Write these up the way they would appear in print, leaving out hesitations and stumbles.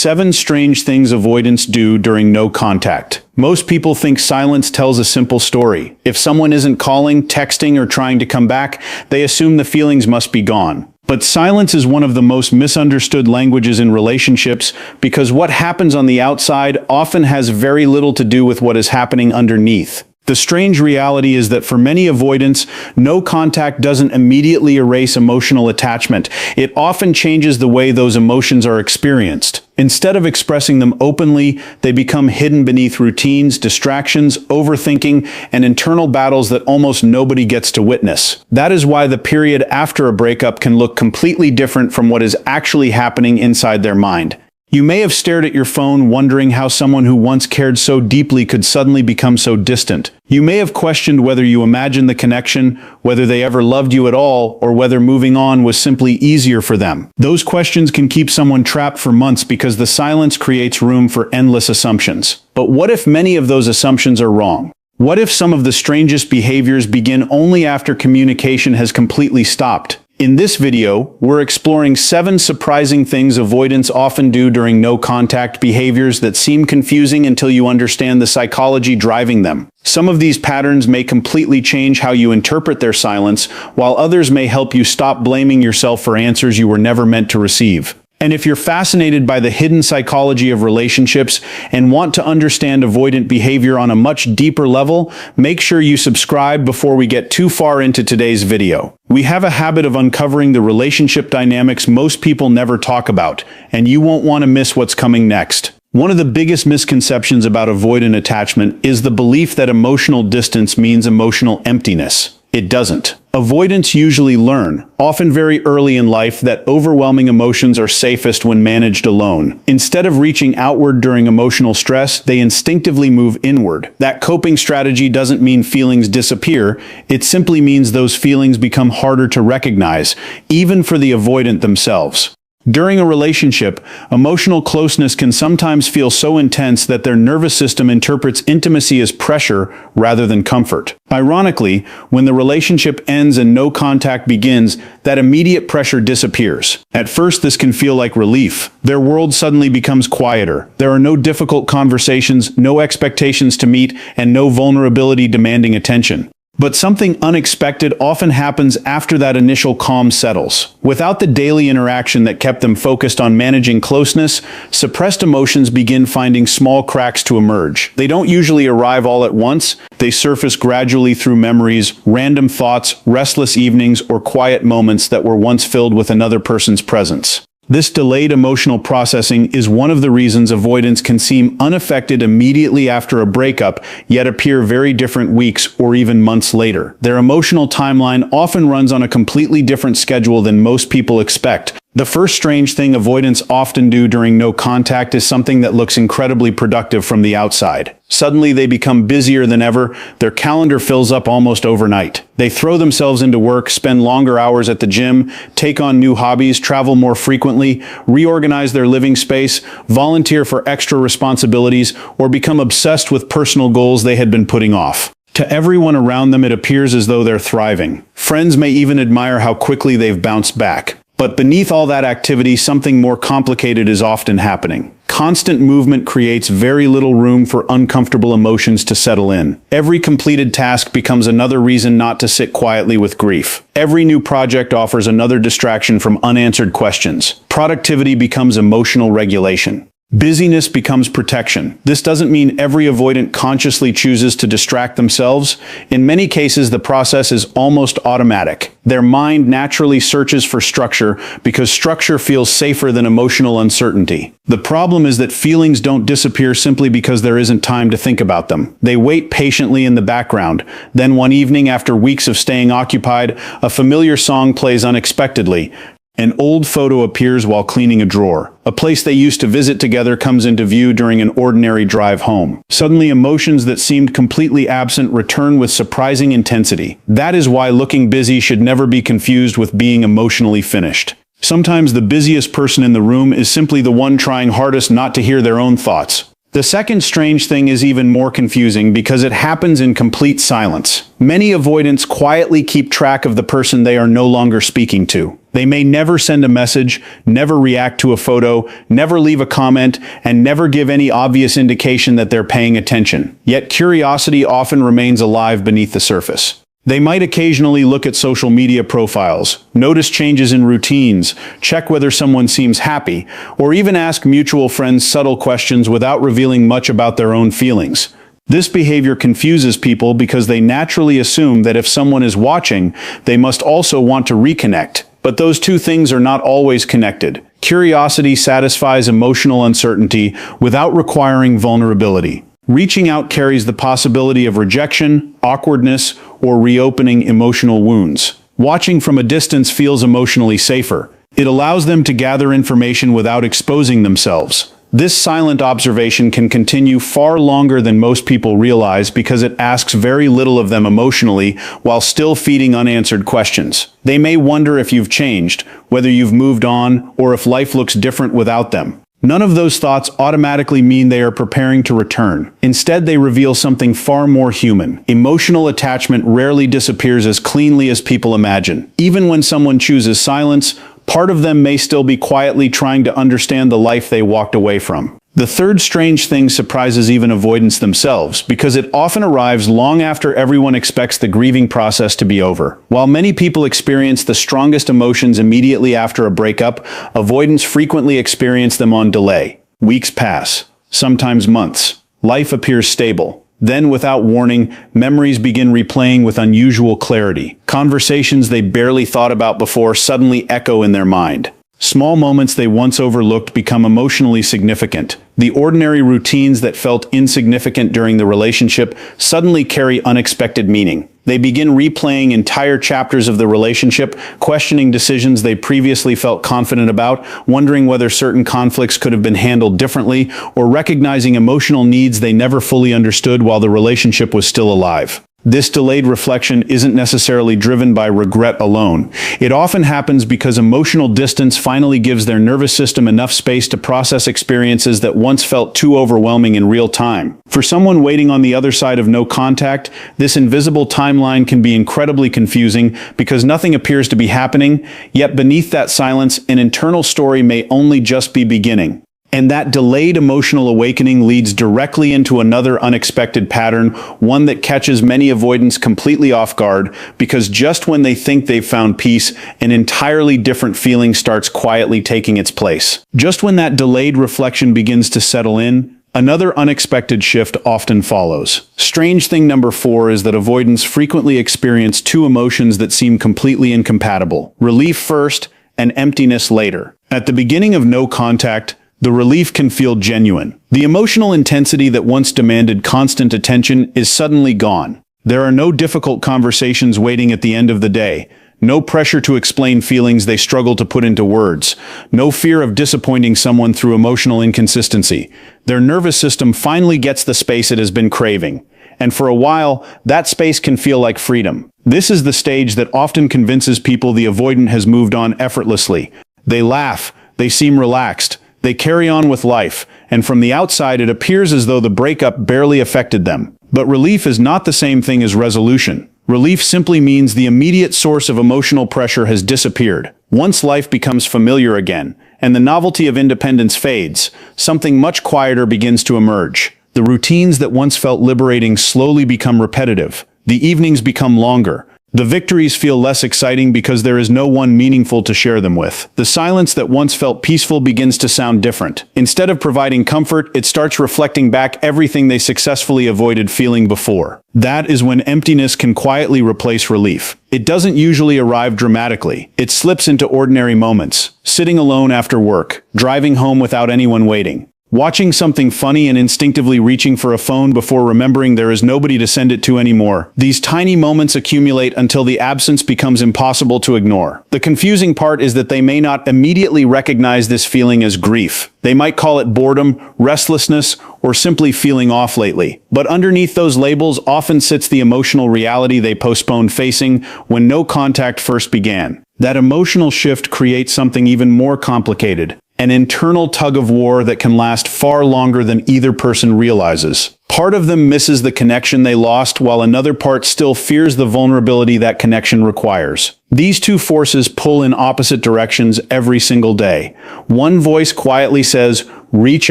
7 strange things avoidants do during no contact. Most people think silence tells a simple story. If someone isn't calling, texting, or trying to come back, they assume the feelings must be gone. But silence is one of the most misunderstood languages in relationships because what happens on the outside often has very little to do with what is happening underneath. The strange reality is that for many avoidants, no contact doesn't immediately erase emotional attachment. It often changes the way those emotions are experienced. Instead of expressing them openly, they become hidden beneath routines, distractions, overthinking, and internal battles that almost nobody gets to witness. That is why the period after a breakup can look completely different from what is actually happening inside their mind. You may have stared at your phone wondering how someone who once cared so deeply could suddenly become so distant. You may have questioned whether you imagined the connection, whether they ever loved you at all, or whether moving on was simply easier for them. Those questions can keep someone trapped for months because the silence creates room for endless assumptions. But what if many of those assumptions are wrong? What if some of the strangest behaviors begin only after communication has completely stopped? In this video, we're exploring 7 surprising things avoidants often do during no-contact behaviors that seem confusing until you understand the psychology driving them. Some of these patterns may completely change how you interpret their silence, while others may help you stop blaming yourself for answers you were never meant to receive. And if you're fascinated by the hidden psychology of relationships and want to understand avoidant behavior on a much deeper level, make sure you subscribe before we get too far into today's video. We have a habit of uncovering the relationship dynamics most people never talk about, and you won't want to miss what's coming next. One of the biggest misconceptions about avoidant attachment is the belief that emotional distance means emotional emptiness. It doesn't. Avoidants usually learn, often very early in life, that overwhelming emotions are safest when managed alone. Instead of reaching outward during emotional stress, they instinctively move inward. That coping strategy doesn't mean feelings disappear, it simply means those feelings become harder to recognize, even for the avoidant themselves. During a relationship, emotional closeness can sometimes feel so intense that their nervous system interprets intimacy as pressure rather than comfort. Ironically, when the relationship ends and no contact begins, that immediate pressure disappears. At first, this can feel like relief. Their world suddenly becomes quieter. There are no difficult conversations, no expectations to meet, and no vulnerability demanding attention. But something unexpected often happens after that initial calm settles. Without the daily interaction that kept them focused on managing closeness, suppressed emotions begin finding small cracks to emerge. They don't usually arrive all at once. They surface gradually through memories, random thoughts, restless evenings, or quiet moments that were once filled with another person's presence. This delayed emotional processing is one of the reasons avoidants can seem unaffected immediately after a breakup, yet appear very different weeks or even months later. Their emotional timeline often runs on a completely different schedule than most people expect. The first strange thing avoidants often do during no contact is something that looks incredibly productive from the outside. Suddenly they become busier than ever, their calendar fills up almost overnight. They throw themselves into work, spend longer hours at the gym, take on new hobbies, travel more frequently, reorganize their living space, volunteer for extra responsibilities, or become obsessed with personal goals they had been putting off. To everyone around them, it appears as though they're thriving. Friends may even admire how quickly they've bounced back. But beneath all that activity, something more complicated is often happening. Constant movement creates very little room for uncomfortable emotions to settle in. Every completed task becomes another reason not to sit quietly with grief. Every new project offers another distraction from unanswered questions. Productivity becomes emotional regulation. Busyness becomes protection. This doesn't mean every avoidant consciously chooses to distract themselves. In many cases, the process is almost automatic. Their mind naturally searches for structure because structure feels safer than emotional uncertainty. The problem is that feelings don't disappear simply because there isn't time to think about them. They wait patiently in the background. Then one evening, after weeks of staying occupied, a familiar song plays unexpectedly. An old photo appears while cleaning a drawer. A place they used to visit together comes into view during an ordinary drive home. Suddenly, emotions that seemed completely absent return with surprising intensity. That is why looking busy should never be confused with being emotionally finished. Sometimes the busiest person in the room is simply the one trying hardest not to hear their own thoughts. The second strange thing is even more confusing because it happens in complete silence. Many avoidants quietly keep track of the person they are no longer speaking to. They may never send a message, never react to a photo, never leave a comment, and never give any obvious indication that they're paying attention. Yet curiosity often remains alive beneath the surface. They might occasionally look at social media profiles, notice changes in routines, check whether someone seems happy, or even ask mutual friends subtle questions without revealing much about their own feelings. This behavior confuses people because they naturally assume that if someone is watching, they must also want to reconnect. But those two things are not always connected. Curiosity satisfies emotional uncertainty without requiring vulnerability. Reaching out carries the possibility of rejection, awkwardness, or reopening emotional wounds. Watching from a distance feels emotionally safer. It allows them to gather information without exposing themselves. This silent observation can continue far longer than most people realize because it asks very little of them emotionally while still feeding unanswered questions. They may wonder if you've changed, whether you've moved on, or if life looks different without them. None of those thoughts automatically mean they are preparing to return. Instead, they reveal something far more human. Emotional attachment rarely disappears as cleanly as people imagine. Even when someone chooses silence, part of them may still be quietly trying to understand the life they walked away from. The third strange thing surprises even avoidants themselves, because it often arrives long after everyone expects the grieving process to be over. While many people experience the strongest emotions immediately after a breakup, avoidants frequently experience them on delay. Weeks pass, sometimes months. Life appears stable. Then, without warning, memories begin replaying with unusual clarity. Conversations they barely thought about before suddenly echo in their mind. Small moments they once overlooked become emotionally significant. The ordinary routines that felt insignificant during the relationship suddenly carry unexpected meaning. They begin replaying entire chapters of the relationship, questioning decisions they previously felt confident about, wondering whether certain conflicts could have been handled differently, or recognizing emotional needs they never fully understood while the relationship was still alive. This delayed reflection isn't necessarily driven by regret alone. It often happens because emotional distance finally gives their nervous system enough space to process experiences that once felt too overwhelming in real time. For someone waiting on the other side of no contact, this invisible timeline can be incredibly confusing because nothing appears to be happening, yet beneath that silence, an internal story may only just be beginning. And that delayed emotional awakening leads directly into another unexpected pattern, one that catches many avoidants completely off guard, because just when they think they've found peace, an entirely different feeling starts quietly taking its place. Just when that delayed reflection begins to settle in, another unexpected shift often follows. Strange thing number 4 is that avoidants frequently experience two emotions that seem completely incompatible: relief first and emptiness later. At the beginning of no contact, the relief can feel genuine. The emotional intensity that once demanded constant attention is suddenly gone. There are no difficult conversations waiting at the end of the day, no pressure to explain feelings they struggle to put into words, no fear of disappointing someone through emotional inconsistency. Their nervous system finally gets the space it has been craving. And for a while, that space can feel like freedom. This is the stage that often convinces people the avoidant has moved on effortlessly. They laugh, they seem relaxed, they carry on with life, and from the outside it appears as though the breakup barely affected them. But relief is not the same thing as resolution. Relief simply means the immediate source of emotional pressure has disappeared. Once life becomes familiar again, and the novelty of independence fades, something much quieter begins to emerge. The routines that once felt liberating slowly become repetitive. The evenings become longer. The victories feel less exciting because there is no one meaningful to share them with. The silence that once felt peaceful begins to sound different. Instead of providing comfort, it starts reflecting back everything they successfully avoided feeling before. That is when emptiness can quietly replace relief. It doesn't usually arrive dramatically. It slips into ordinary moments. Sitting alone after work, driving home without anyone waiting, watching something funny and instinctively reaching for a phone before remembering there is nobody to send it to anymore. These tiny moments accumulate until the absence becomes impossible to ignore. The confusing part is that they may not immediately recognize this feeling as grief. They might call it boredom, restlessness, or simply feeling off lately. But underneath those labels often sits the emotional reality they postponed facing when no contact first began. That emotional shift creates something even more complicated. An internal tug-of-war that can last far longer than either person realizes. Part of them misses the connection they lost, while another part still fears the vulnerability that connection requires. These two forces pull in opposite directions every single day. One voice quietly says, "Reach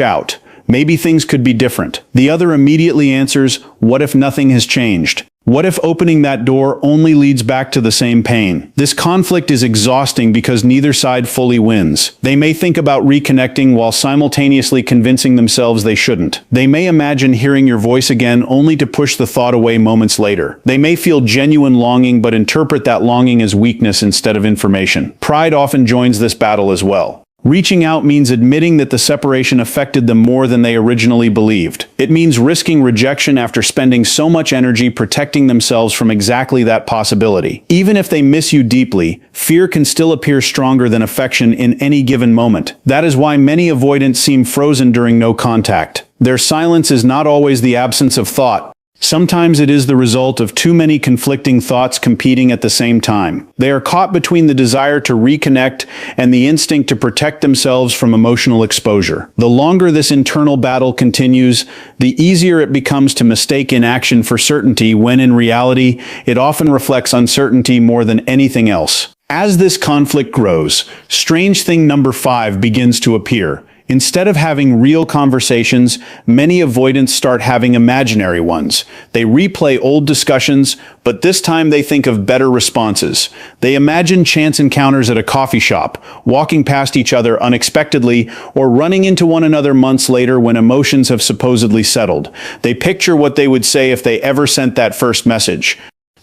out. Maybe things could be different." The other immediately answers, "What if nothing has changed? What if opening that door only leads back to the same pain?" This conflict is exhausting because neither side fully wins. They may think about reconnecting while simultaneously convincing themselves they shouldn't. They may imagine hearing your voice again only to push the thought away moments later. They may feel genuine longing but interpret that longing as weakness instead of information. Pride often joins this battle as well. Reaching out means admitting that the separation affected them more than they originally believed. It means risking rejection after spending so much energy protecting themselves from exactly that possibility. Even if they miss you deeply, fear can still appear stronger than affection in any given moment. That is why many avoidants seem frozen during no contact. Their silence is not always the absence of thought. Sometimes it is the result of too many conflicting thoughts competing at the same time. They are caught between the desire to reconnect and the instinct to protect themselves from emotional exposure. The longer this internal battle continues, the easier it becomes to mistake inaction for certainty when in reality, it often reflects uncertainty more than anything else. As this conflict grows, strange thing number 5 begins to appear. Instead of having real conversations, many avoidants start having imaginary ones. They replay old discussions, but this time they think of better responses. They imagine chance encounters at a coffee shop, walking past each other unexpectedly, or running into one another months later when emotions have supposedly settled. They picture what they would say if they ever sent that first message.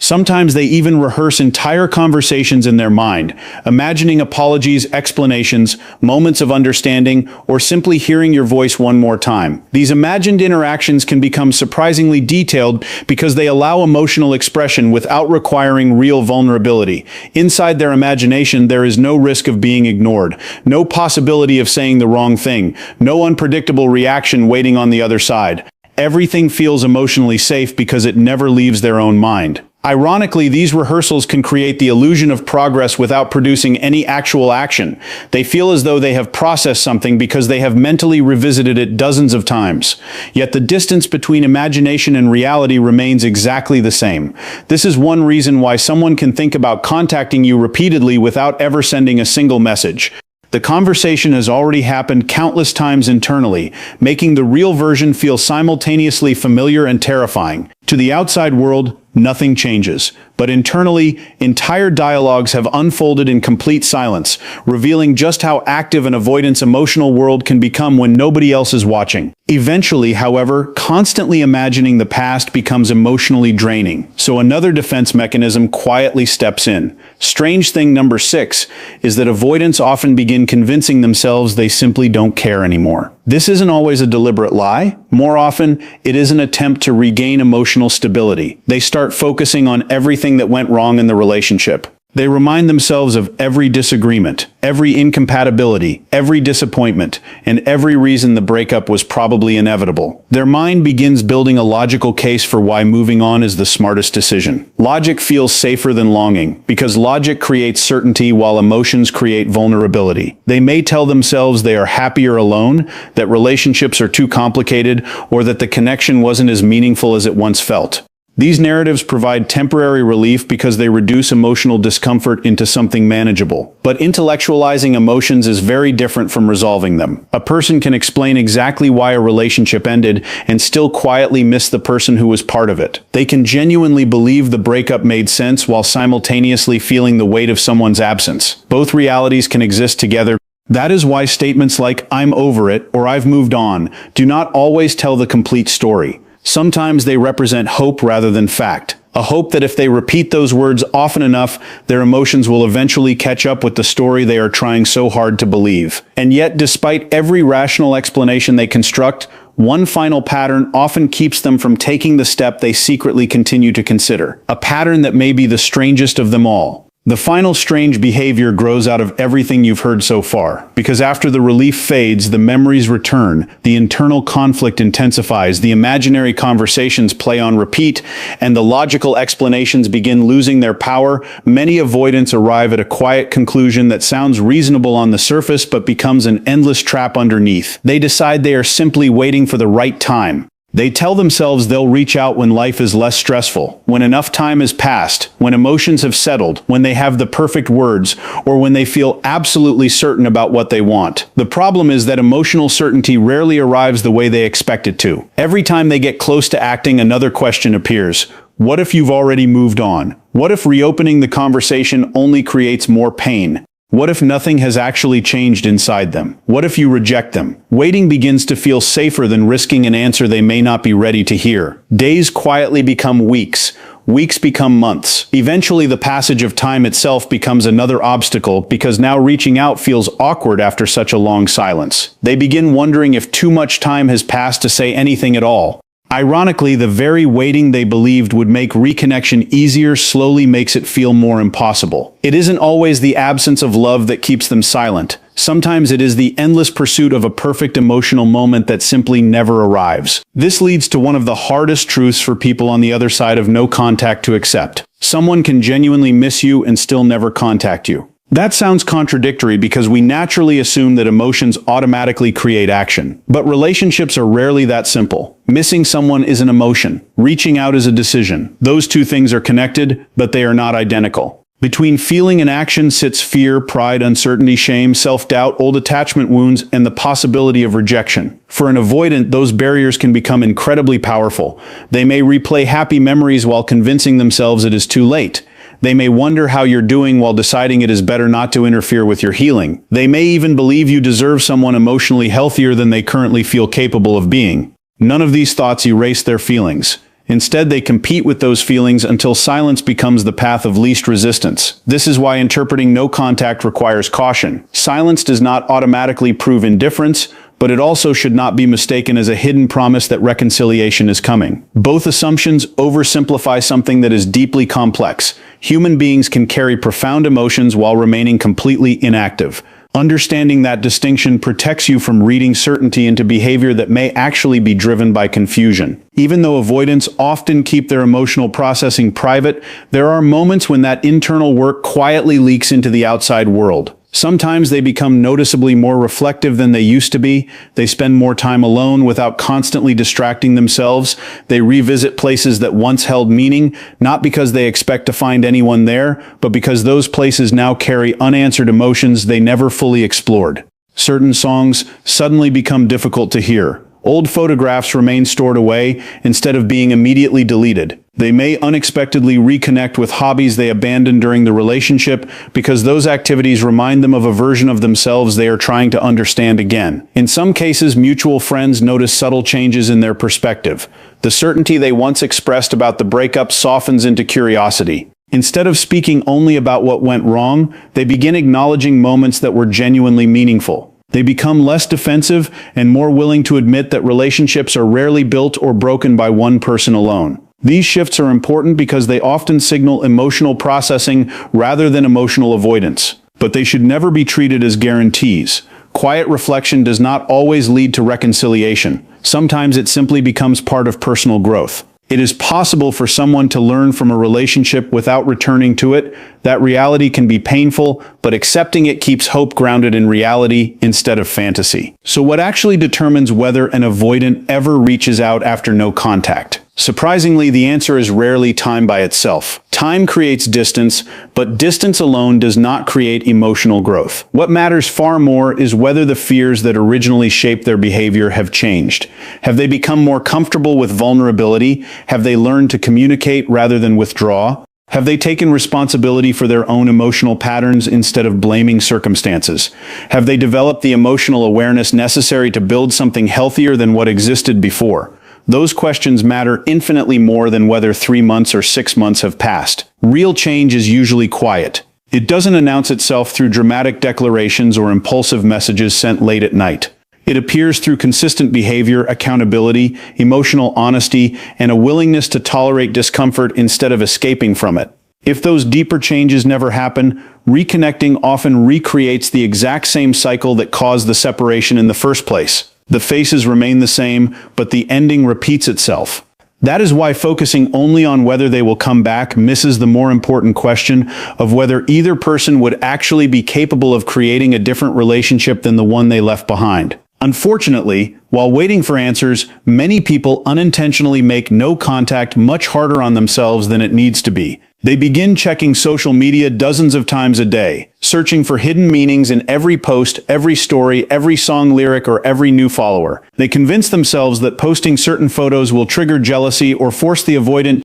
Sometimes they even rehearse entire conversations in their mind, imagining apologies, explanations, moments of understanding, or simply hearing your voice one more time. These imagined interactions can become surprisingly detailed because they allow emotional expression without requiring real vulnerability. Inside their imagination, there is no risk of being ignored, no possibility of saying the wrong thing, no unpredictable reaction waiting on the other side. Everything feels emotionally safe because it never leaves their own mind. Ironically, these rehearsals can create the illusion of progress without producing any actual action. They feel as though they have processed something because they have mentally revisited it dozens of times. Yet the distance between imagination and reality remains exactly the same. This is one reason why someone can think about contacting you repeatedly without ever sending a single message. The conversation has already happened countless times internally, making the real version feel simultaneously familiar and terrifying. To the outside world, nothing changes. But internally, entire dialogues have unfolded in complete silence, revealing just how active an avoidant's emotional world can become when nobody else is watching. Eventually, however, constantly imagining the past becomes emotionally draining, so another defense mechanism quietly steps in. Strange thing number 6 is that avoidants often begin convincing themselves they simply don't care anymore. This isn't always a deliberate lie. More often, it is an attempt to regain emotional stability. They start focusing on everything that went wrong in the relationship. They remind themselves of every disagreement, every incompatibility, every disappointment, and every reason the breakup was probably inevitable. Their mind begins building a logical case for why moving on is the smartest decision. Logic feels safer than longing, because logic creates certainty while emotions create vulnerability. They may tell themselves they are happier alone, that relationships are too complicated, or that the connection wasn't as meaningful as it once felt. These narratives provide temporary relief because they reduce emotional discomfort into something manageable. But intellectualizing emotions is very different from resolving them. A person can explain exactly why a relationship ended and still quietly miss the person who was part of it. They can genuinely believe the breakup made sense while simultaneously feeling the weight of someone's absence. Both realities can exist together. That is why statements like "I'm over it" or "I've moved on" do not always tell the complete story. Sometimes they represent hope rather than fact. A hope that if they repeat those words often enough, their emotions will eventually catch up with the story they are trying so hard to believe. And yet, despite every rational explanation they construct, one final pattern often keeps them from taking the step they secretly continue to consider. A pattern that may be the strangest of them all. The final strange behavior grows out of everything you've heard so far, because after the relief fades, the memories return, the internal conflict intensifies, the imaginary conversations play on repeat, and the logical explanations begin losing their power. Many avoidants arrive at a quiet conclusion that sounds reasonable on the surface but becomes an endless trap underneath. They decide they are simply waiting for the right time. They tell themselves they'll reach out when life is less stressful, when enough time has passed, when emotions have settled, when they have the perfect words, or when they feel absolutely certain about what they want. The problem is that emotional certainty rarely arrives the way they expect it to. Every time they get close to acting, another question appears. What if you've already moved on? What if reopening the conversation only creates more pain? What if nothing has actually changed inside them? What if you reject them? Waiting begins to feel safer than risking an answer they may not be ready to hear. Days quietly become weeks. Weeks become months. Eventually, the passage of time itself becomes another obstacle because now reaching out feels awkward after such a long silence. They begin wondering if too much time has passed to say anything at all. Ironically, the very waiting they believed would make reconnection easier slowly makes it feel more impossible. It isn't always the absence of love that keeps them silent. Sometimes it is the endless pursuit of a perfect emotional moment that simply never arrives. This leads to one of the hardest truths for people on the other side of no contact to accept. Someone can genuinely miss you and still never contact you. That sounds contradictory because we naturally assume that emotions automatically create action. But relationships are rarely that simple. Missing someone is an emotion. Reaching out is a decision. Those two things are connected, but they are not identical. Between feeling and action sits fear, pride, uncertainty, shame, self-doubt, old attachment wounds, and the possibility of rejection. For an avoidant, those barriers can become incredibly powerful. They may replay happy memories while convincing themselves it is too late. They may wonder how you're doing while deciding it is better not to interfere with your healing. They may even believe you deserve someone emotionally healthier than they currently feel capable of being. None of these thoughts erase their feelings. Instead, they compete with those feelings until silence becomes the path of least resistance. This is why interpreting no contact requires caution. Silence does not automatically prove indifference, but it also should not be mistaken as a hidden promise that reconciliation is coming. Both assumptions oversimplify something that is deeply complex. Human beings can carry profound emotions while remaining completely inactive. Understanding that distinction protects you from reading certainty into behavior that may actually be driven by confusion. Even though avoidants often keep their emotional processing private, there are moments when that internal work quietly leaks into the outside world. Sometimes they become noticeably more reflective than they used to be. They spend more time alone without constantly distracting themselves. They revisit places that once held meaning, not because they expect to find anyone there, but because those places now carry unanswered emotions they never fully explored. Certain songs suddenly become difficult to hear. Old photographs remain stored away instead of being immediately deleted. They may unexpectedly reconnect with hobbies they abandoned during the relationship because those activities remind them of a version of themselves they are trying to understand again. In some cases, mutual friends notice subtle changes in their perspective. The certainty they once expressed about the breakup softens into curiosity. Instead of speaking only about what went wrong, they begin acknowledging moments that were genuinely meaningful. They become less defensive and more willing to admit that relationships are rarely built or broken by one person alone. These shifts are important because they often signal emotional processing rather than emotional avoidance. But they should never be treated as guarantees. Quiet reflection does not always lead to reconciliation. Sometimes it simply becomes part of personal growth. It is possible for someone to learn from a relationship without returning to it. That reality can be painful, but accepting it keeps hope grounded in reality instead of fantasy. So what actually determines whether an avoidant ever reaches out after no contact? Surprisingly, the answer is rarely time by itself. Time creates distance, but distance alone does not create emotional growth. What matters far more is whether the fears that originally shaped their behavior have changed. Have they become more comfortable with vulnerability? Have they learned to communicate rather than withdraw? Have they taken responsibility for their own emotional patterns instead of blaming circumstances? Have they developed the emotional awareness necessary to build something healthier than what existed before? Those questions matter infinitely more than whether 3 months or 6 months have passed. Real change is usually quiet. It doesn't announce itself through dramatic declarations or impulsive messages sent late at night. It appears through consistent behavior, accountability, emotional honesty, and a willingness to tolerate discomfort instead of escaping from it. If those deeper changes never happen, reconnecting often recreates the exact same cycle that caused the separation in the first place. The faces remain the same, but the ending repeats itself. That is why focusing only on whether they will come back misses the more important question of whether either person would actually be capable of creating a different relationship than the one they left behind. Unfortunately, while waiting for answers, many people unintentionally make no contact much harder on themselves than it needs to be. They begin checking social media dozens of times a day, searching for hidden meanings in every post, every story, every song lyric, or every new follower. They convince themselves that posting certain photos will trigger jealousy or force the avoidant